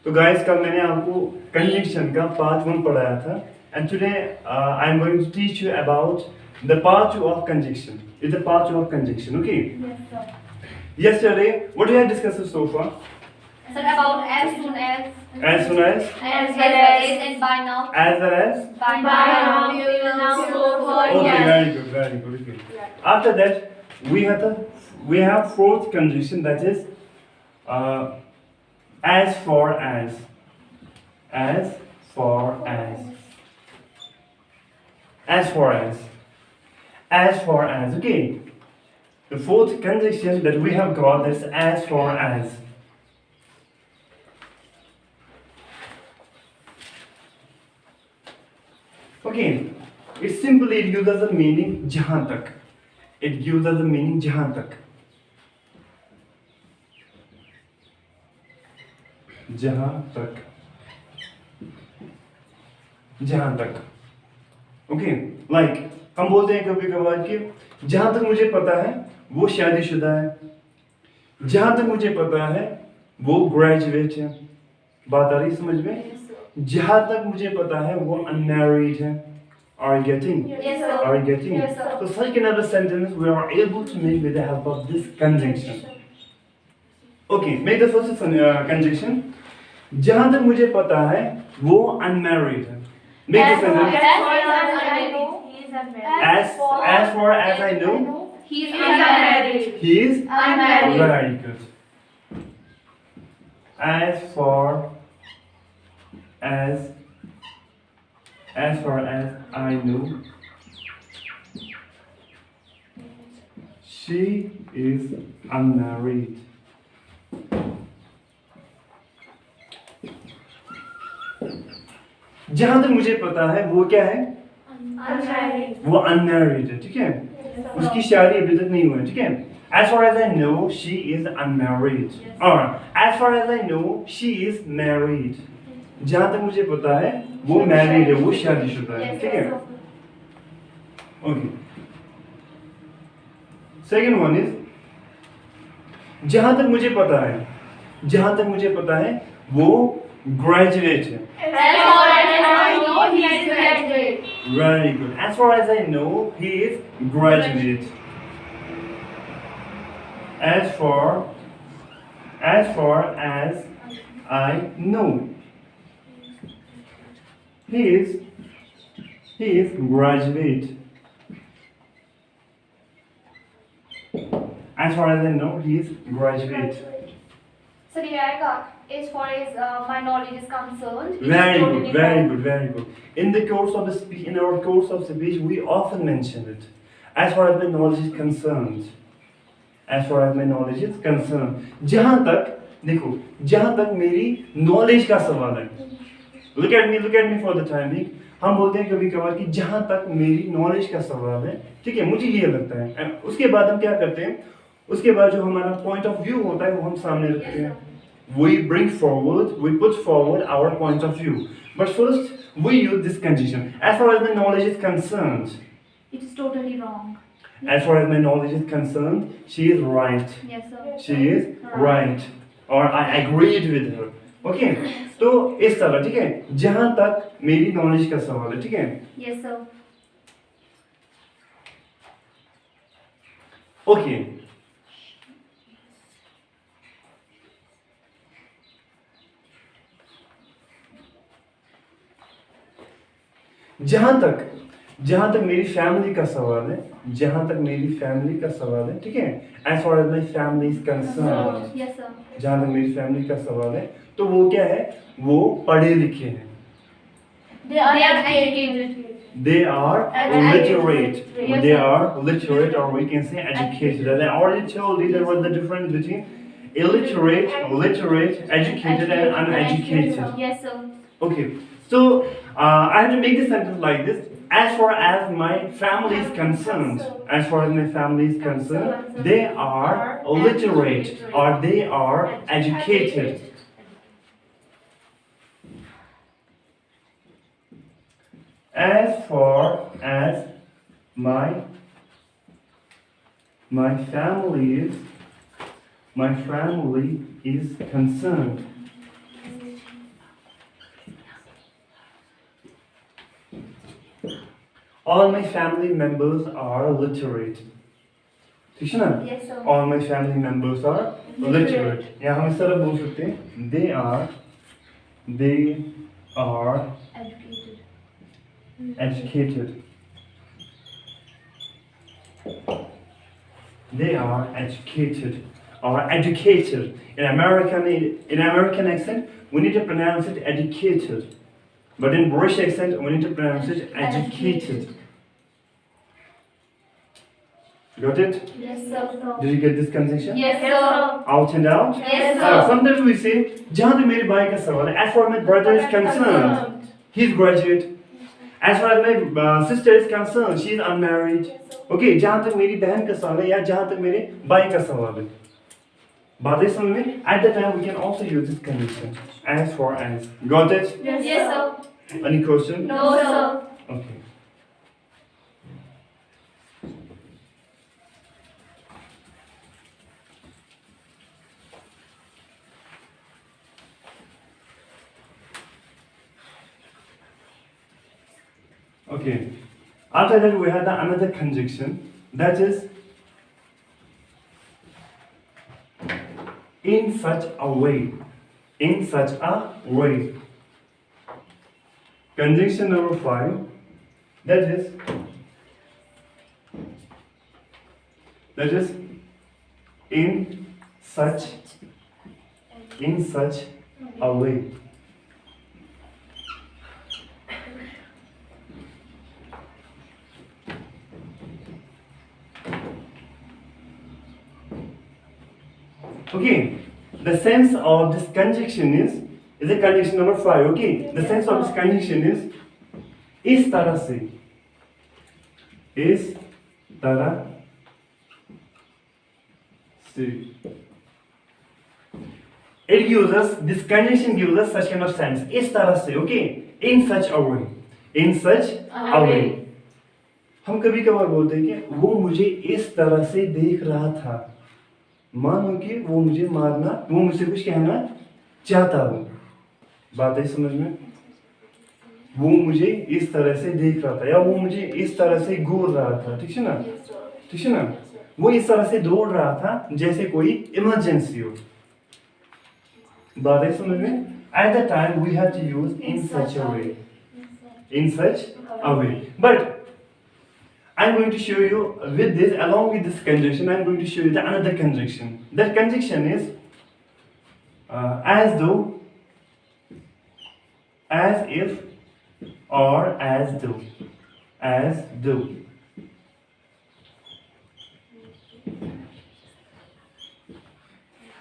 तो गाइस कल मैंने आपको कंजंक्शन का पार्ट 1 पढ़ाया था and today I am going to teach you about the part 2 of conjunction. It's the part 2 of conjunction, okay? Yes, sir. Yesterday, what we have discussed so far? Sir, about as soon as As soon as well as and by now. as well as By now we will now go for okay, yes. very good, okay. After that we have fourth conjunction, that is as for as as for as as for as as for as, okay. The fourth conjunction that we have got is as for as. Okay, it simply it gives us the meaning jahan tak. It gives us the meaning jahan tak. Jahan tak. Jahan tak. Okay, like हम बोलते हैं कभी कभार कि जहां तक मुझे पता है वो शादीशुदा है, जहां तक मुझे पता है वो ग्रेजुएट है. बात आ रही समझ में? जहां तक मुझे पता है वो अनमैरिड है. Are you getting? Yes, sir. Are you getting? Yes, sir. So such another sentence we are able to make with the help of this conjunction. Okay, make the first conjunction. जहां तक मुझे पता है वो unmarried है. Make the sentence. As far as I know, he is unmarried. he is Unmarried. very good. As far as I know, she is unmarried. जहां तक मुझे पता है वो क्या है? Unmarried. वो अनमैरिड है, ठीक है. उसकी शादी अभी तक नहीं हुई है, ठीक है. As far as I know, she is unmarried. और as far as I know, she is married. जहां तक मुझे पता है वो मैरिड है, वो शादीशुदा है, ठीक है. ओके. सेकंड वन इज जहां तक मुझे पता है वो ग्रेजुएट है. As far as I know, he is graduate. Very good. As far as I know, he is graduate. As far as I know, he is graduate. As far as I know, he is graduate. Sir, here I got. As far as my knowledge is concerned, he is Very totally good, very wrong. good, very good. In the course of the speech, in our course of speech, we often mention it. As far as my knowledge is concerned. As far as my knowledge is concerned. जहाँ तक देखो, जहाँ तक मेरी knowledge का सवाल है. Look at me for the time being. हम बोलते हैं कभी कभार कि जहाँ तक मेरी knowledge का सवाल है, ठीक है, मुझे ये लगता है. And उसके बाद हम क्या करते हैं? उसके बाद जो हमारा point of view होता है वो हम सामने रखते हैं. We put forward our point of view. But first, we use this conjunction. As far as my knowledge is concerned. It is totally wrong. As far as my knowledge is concerned, she is right. Yes, sir. She is right. Or I agreed with her. Okay? तो इस तरह, ठीक है? जहाँ तक मेरी knowledge का सवाल है, ठीक है? Yes, sir. Okay. जहां तक मेरी फैमिली का सवाल है, ठीक है. As far as my family is concerned, Yes, sir. जहां तक मेरी फैमिली का सवाल है, तो वो क्या है? वो पढ़े लिखे हैं. They are educated. They are literate. Yes, They sir. are literate, or we can say educated. And I already told you there was the difference between illiterate, literate, educated, and uneducated. Yes, sir. Okay, so I have to make this sentence like this. As far as my family is concerned, they are literate or they are educated. As far as my family is concerned. All my family members are literate. ठीक है ना? Yes, sir. All my family members are literate. या हम इस तरह बोल सकते हैं they are Educated. educated. They are educated or educated. In American accent, we need to pronounce it educated. But in British accent, we need to pronounce it educated. Got it? Yes, sir. Did you get this conjunction? Yes, sir. Out and out? Yes, sir. Sometimes we say, जहाँ तक मेरे भाई का सवाल है, as far as my brother is concerned, he's graduate. As far as my sister is concerned, she is unmarried. Okay, जहाँ तक मेरी बहन का सवाल है या जहाँ तक मेरे भाई का सवाल है, बातें समझ में? At that time, we can also use this condition. As far as. Got it? Yes, sir. Any question? No, sir. Okay. Okay. After that, we have another conjunction, that is in such a way. In such a way. Conjunction number 5, that is in such a way. Okay, the sense of this conjunction is the conjunction number 5. Okay, the sense of this conjunction is इस तरह से. It gives us, this conjunction gives us such kind of sense. इस तरह से, okay, in such a way. In such a way. हम कभी कभार बोलते हैं कि वो मुझे इस तरह से देख रहा था. मानो कि वो मुझे मारना, वो मुझसे कुछ कहना चाहता हो. बात है समझ में? वो मुझे इस तरह से देख रहा था या वो मुझे इस तरह से घूर रहा था. ठीक है ना? ठीक है ना? वो इस तरह से दौड़ रहा था जैसे कोई इमरजेंसी हो. बात है समझ में? At that time we have to use in such a way. In such a way. But I'm going to show you with this, along with this conjunction, I'm going to show you the another conjunction. That conjunction is as though, as if, or as though. As though.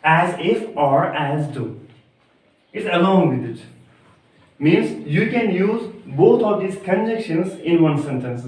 As if or as though. It's along with it. Means you can use both of these conjunctions in one sentence.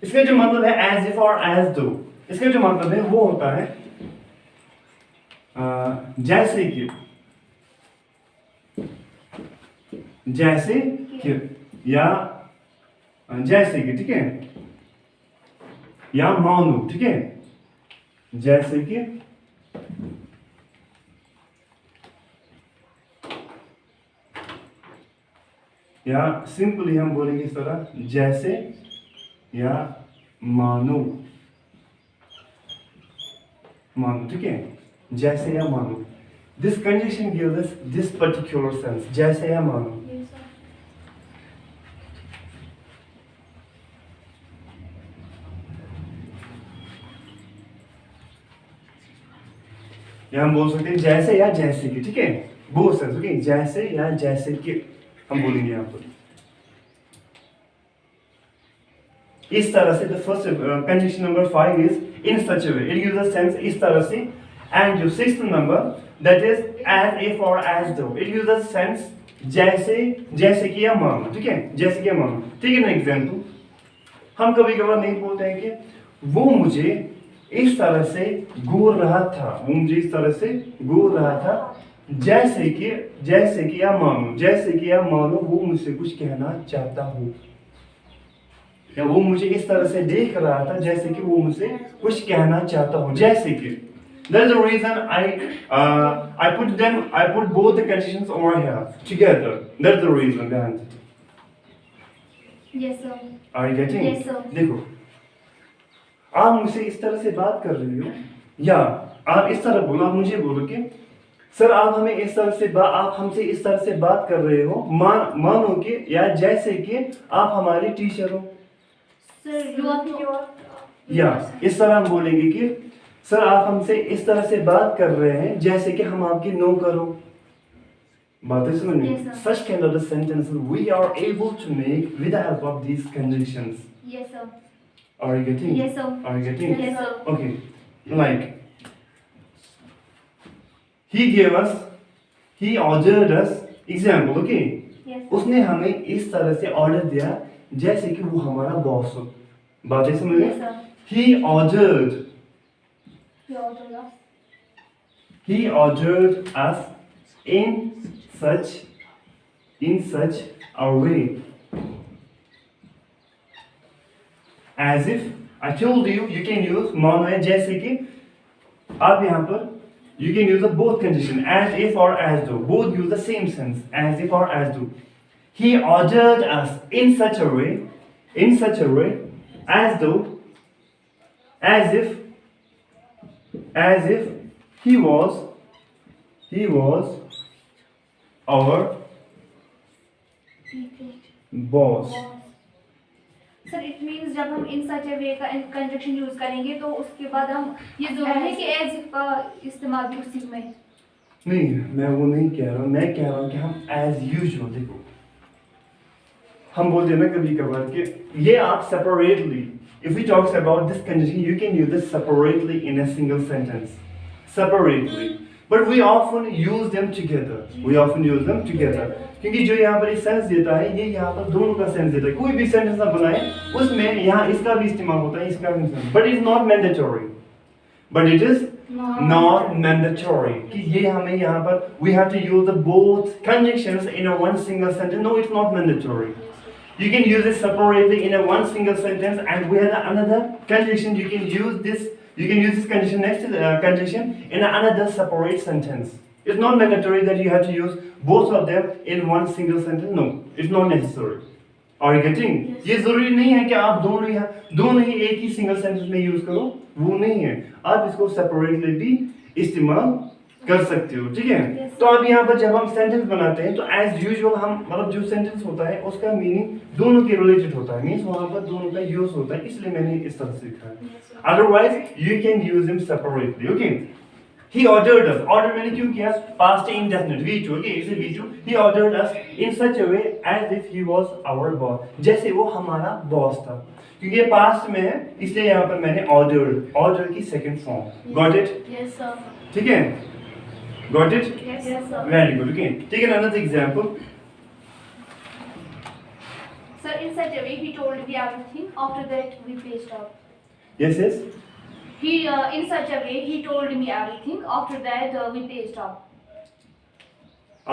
इसका जो मतलब है as if और as though, इसका जो मतलब है वो होता है जैसे कि या जैसे कि. ठीक है? या मानो. ठीक है? जैसे कि या सिंपली हम बोलेंगे इस तरह जैसे या मानो. ठीक है? जैसे या मानो. This conjunction gives us this particular sense. जैसे या मानो. या हम बोल सकते हैं जैसे या जैसे कि. ठीक है? Both sense. ओके, जैसे या जैसे कि हम बोलेंगे यहाँ पर. इस तरह से. The first conjunction number 5 is in such a way. It gives a sense इस तरह से. And your sixth number, that is as if or as though. It gives a sense जैसे कि या मानो. ठीक है? जैसे कि या मानो. ठीक है ना? एग्जाम्पल हम कभी कभार नहीं बोलते हैं कि वो मुझे इस तरह से घूर रहा था. वो मुझे इस तरह से घूर रहा था जैसे कि या मानो. जैसे कि या मानो वो मुझसे कुछ कहना चाहता हो. या वो मुझे इस तरह से देख रहा था जैसे कि वो मुझसे कुछ कहना चाहता हो. जैसे कि. That's the reason I put both the conditions over here together. That's the reason behind it. Yes, sir. Are you getting? Yes, sir. देखो, आप मुझसे इस तरह से बात कर रही हो, या आप इस तरह बोलो, आप मुझे बोलो कि सर आप हमें इस तरह से आप हमसे इस तरह से बात कर रहे हो, मानो कि या जैसे कि आप हमारे टीचर हो, Sir, you are या इस तरह हम बोलेंगे कि सर आप हमसे इस तरह से बात कर रहे हैं जैसे कि हम आपके नौकर हो। बातें समझ Yes, sir. Such kind of the sentences we are able to make with the help of these conjunctions. Yes, sir. Are you getting? Yes, sir. Are you getting? Yes, sir. Okay, like he ordered us, example, okay? Yes. उसने हमें इस तरह से order दिया जैसे कि वो हमारा बॉस हो। बातें समझ Yes, sir. He ordered. You ordered us. He ordered us in such a way. As if I told you, you can use मानो है जैसे कि आप यहाँ पर you can use the both condition as if or as though. Both use the same sense, as if or as though. He ordered us in such a way, as though, as if he was our boss. Sir it means जब हम इन सच ए वे का conjunction use करेंगे तो उसके बाद हम ये जरूरी है कि एज इफ का इस्तेमाल भी उसी में। नहीं, मैं वो नहीं कह रहा हूँ, मैं कह रहा हूँ कि हम एज यूजुअल, देखो हम बोलते हैं ना कभी कभार कि ये आप separately, if we talks about this condition you can use this separately in a single sentence, separately, but we often use them together, क्योंकि जो यहाँ पर सेंस देता है ये यहाँ पर दोनों का सेंस देता है। कोई भी सेंटेंस आप बनाए उसमें यहाँ इसका भी इस्तेमाल होता है, इसका भी इस्तेमाल, but is not mandatory, but it is not mandatory कि ये हमें यहाँ पर we have to use the both conjunctions in a one single sentence. No, it's not mandatory. You can use it separately in a one single sentence, and we have another conjunction. You can use this conjunction next to the conjunction in another separate sentence. It's not mandatory that you have to use both of them in one single sentence. No, it's not necessary. Are you getting? Yes. ये जरूरी नहीं है कि आप दोनों ही एक ही single sentence में use करो, वो नहीं है। आप इसको सेपरेटली भी इस्तेमाल कर सकते हो, ठीक है? Yes. तो अब यहाँ पर जब हम सेंटेंस बनाते हैं तो एज यूजुअल हम मतलब जो सेंटेंस होता है उसका मीनिंग दोनों के रिलेटेड होता है, मीन्स वहाँ पर दोनों का यूज होता है, इसलिए मैंने इस तरह से लिखा है। Otherwise you can use them separately, okay? He ordered us. Order मैंने क्यों किया? Past indefinite. V2. Okay, it's a V2. He ordered us in such a way as if he was our boss. जैसे वो हमारा boss था। क्योंकि ये past में है, इसलिए यहाँ पर मैंने order की second form. Got it? Yes, sir. ठीक है? Got it? Yes, sir. Very good. Okay. Take another example. Sir, in such a way he told me everything. After that we paged up. Yes, yes. He in such a way he told me everything. After that we paged up.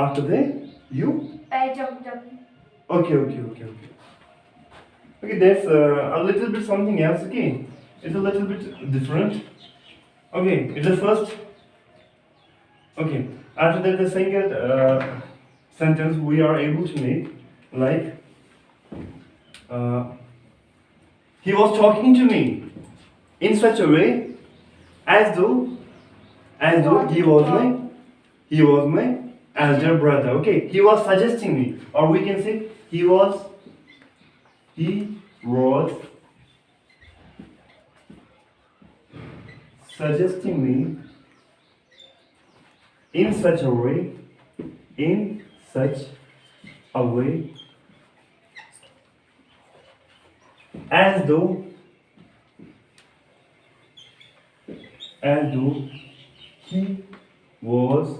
After that, you? Page up. Okay. Okay, that's a little bit something else. Okay, it's a little bit different. Okay, it's the first. Okay, after that, the second sentence we are able to make like he was talking to me in such a way as though he was my elder brother. Okay, he was suggesting me, or we can say he was suggesting me in such a way as though he was my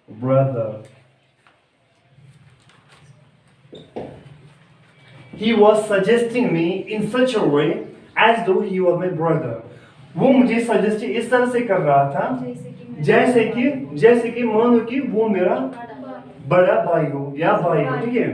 brother. He was suggesting me in such a way as though he was my brother. वो मुझे suggest इस तरह से कर रहा था जैसे कि मानो कि वो मेरा बड़ा भाई हो या भाई हो, ठीक है?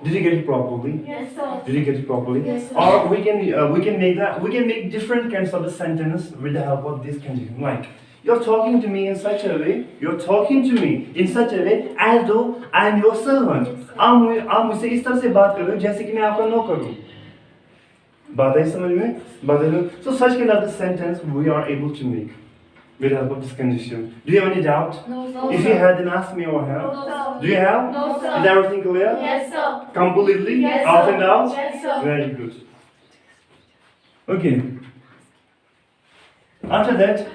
Did you get it properly? Yes, sir. Did you get it properly? Yes, sir. Or we can make different kinds of the sentence with the help of this conjunction. Like You're talking to me in such a way, you're talking to me in such a way as though I am your servant. आप मुझसे इस तरह से बात कर रहे हो जैसे कि मैं आपका नौकर हूँ. बात है समझ में? बात है. So such kind of sentence we are able to make with the help of this condition. Do you have any doubt? No, If you had, then ask me or have. No, sir. Do you have? No, sir. Is everything clear? Yes, sir. Completely? Yes, Out sir. and out? Yes, sir. Very good. Okay. After that,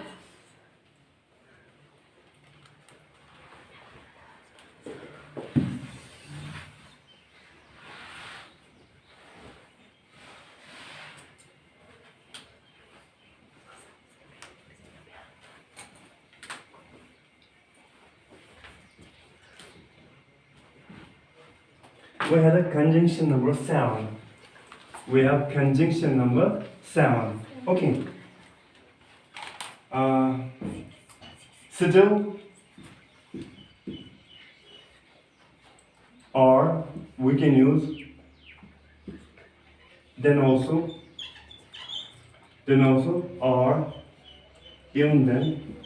we had a conjunction number 7. We have conjunction number 7. Okay. Still, or we can use then also, or even then.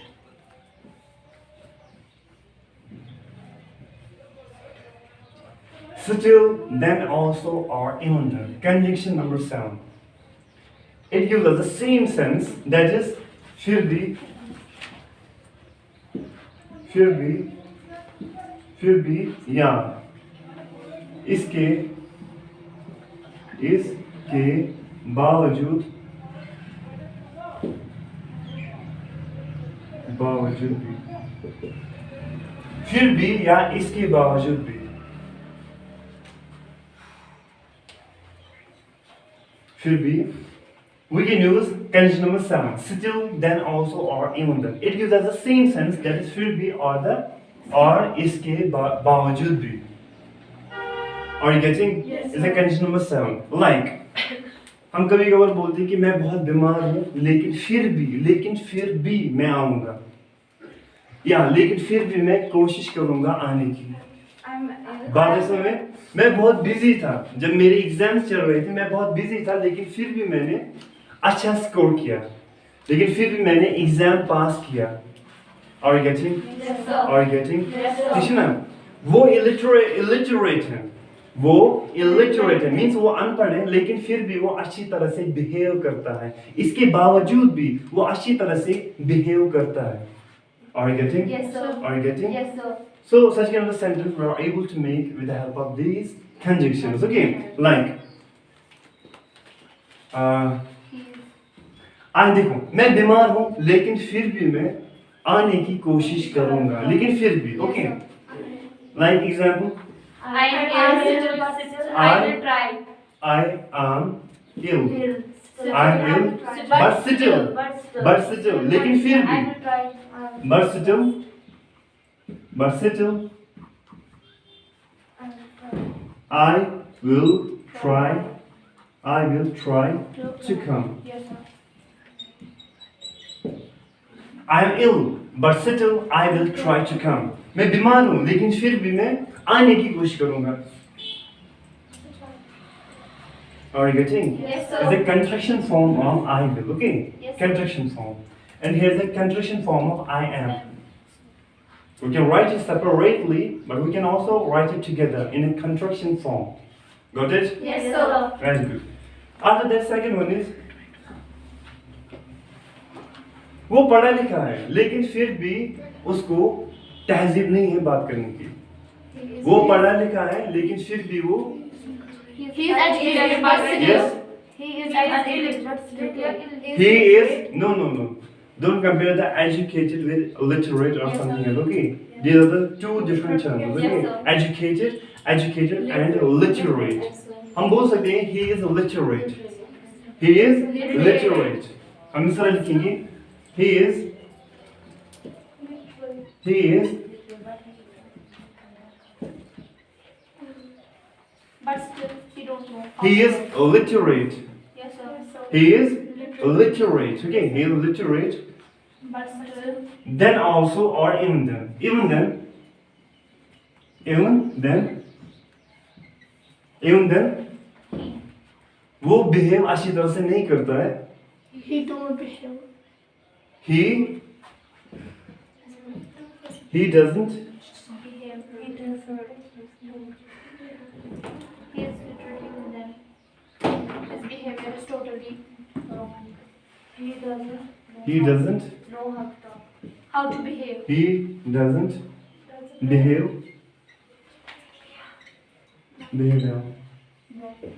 Still, then also, or even then. Conjunction number 7. It gives us the same sense, that is, फिर भी या इसके बावजूद भी, फिर भी या इसके बावजूद भी. फिर भी, we can use conjunction number 7. Still, then also, or even then. It gives us the same sense, that is फिर भी or इसके बावजूद भी. Are you getting? Yes, It's a conjunction number 7. Like, हम कभी कभार बोलते हैं कि मैं बहुत बीमार हूँ, लेकिन फिर भी मैं आऊँगा. या लेकिन फिर भी मैं कोशिश करूँगा आने की. बात है समझ में? मैं बहुत बिजी था जब मेरे एग्जाम्स चल रहे थे. मैं बहुत बिजी था, लेकिन फिर भी मैंने अच्छा स्कोर किया, लेकिन फिर भी मैंने एग्जाम पास किया. Are you getting? Yes, sir. Are you getting? Yes, sir. ठीक है ना? वो illiterate है. वो illiterate है, means वो अनपढ़ है, लेकिन फिर भी वो अच्छी तरह से behave करता है. इसके बावजूद भी वो अच्छी तरह से behave करता है. Are you getting? Yes, sir. Are you getting? Yes, sir. So such kind of sentence we are able to make with the help of these conjunctions. Okay, like देखो, मैं बीमार हूँ, लेकिन फिर भी मैं आने की कोशिश करूँगा. लेकिन फिर भी, okay. Like example, I am ill, I will try. I am ill. I am ill, but still, लेकिन फिर I भी, will try. but still, I will try to come. Yes, sir. I am ill, but still I will try to come. मैं बीमार हूँ, लेकिन फिर भी मैं आने की कोशिश करूँगा. Are you getting? Yes, sir. It's a contraction form of I will. Okay. Yes, sir. Contraction form, and here's the contraction form of I am. We can write it separately, but we can also write it together in a contraction form. Got it? Yes, sir. Very good. After that, second one is वो पढ़ा लिखा है, लेकिन फिर भी उसको तहजीब नहीं है बात करने की. वो पढ़ा लिखा है, लेकिन फिर भी वो He is educated, but still. Yes. He is educated, but still. he is no. Don't compare the educated with literate or Yes, something sir. else. Okay, these are the two different terms. Yes, Okay, sir. educated and literate. हम बोल सकते हैं he is literate. He is literate. हम इस तरह लिखेंगे he is But still, he don't know. he is literate. Yes, sir. He is literate. Okay, he is literate. But still. Then also or even then वो behave अच्छी तरह से नहीं करता है. He don't behave. He He doesn't. behave. He doesn't. He is literally then. His behavior is totally wrong. He doesn't. He doesn't. Know how to talk. How to behave. He doesn't behave. Behave.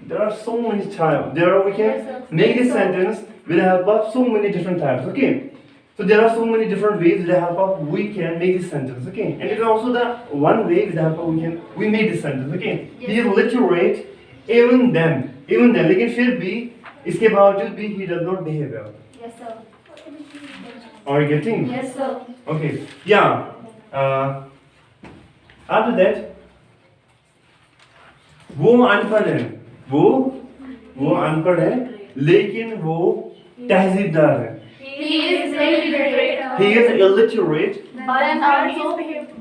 There are so many types. We Yes, can sir. make this Yes, sir. sentence with the help of so many different types. Okay. So there are so many different ways with the help of we can make this sentence. Okay. And it is also the one way with the help of we make this sentence. Okay. Yes. He is literate. Even then. लेकिन फिर भी इसके बावजूद भी he does not behave well. Yes, sir. Are you getting? Yes, sir. Okay. Yeah. After that, वो अनपढ़ है. वो अनपढ़ है, लेकिन वो तहजीबदार है. He is illiterate. He is illiterate.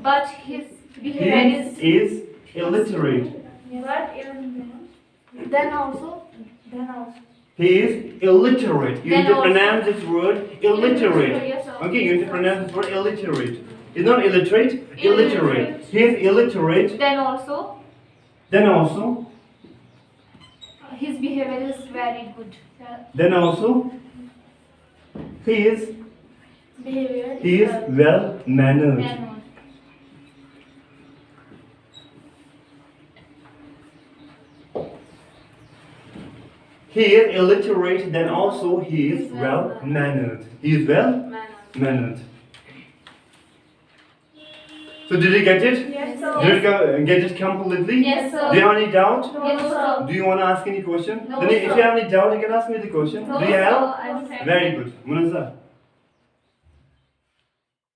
But his He behavior is. is illiterate. But even then also. He is illiterate. You Then need to also- pronounce this word illiterate. Yes, sir. Okay, you need to pronounce this word illiterate. It's not illiterate, illiterate. Illiterate. He is illiterate. Then also, Then also, his behavior is very good. then also, he is Behavior well mannered. Man. He is illiterate, then also he is well mannered. He is well mannered. So did you get it? Yes, Did you get it completely? Yes, sir. Do you have any doubt? Yes, sir. Do you want to ask any question? No, Then if sir. you have any doubt, you can ask me the question. No, Do you sir, have? I'm fine. Very good. Munazza.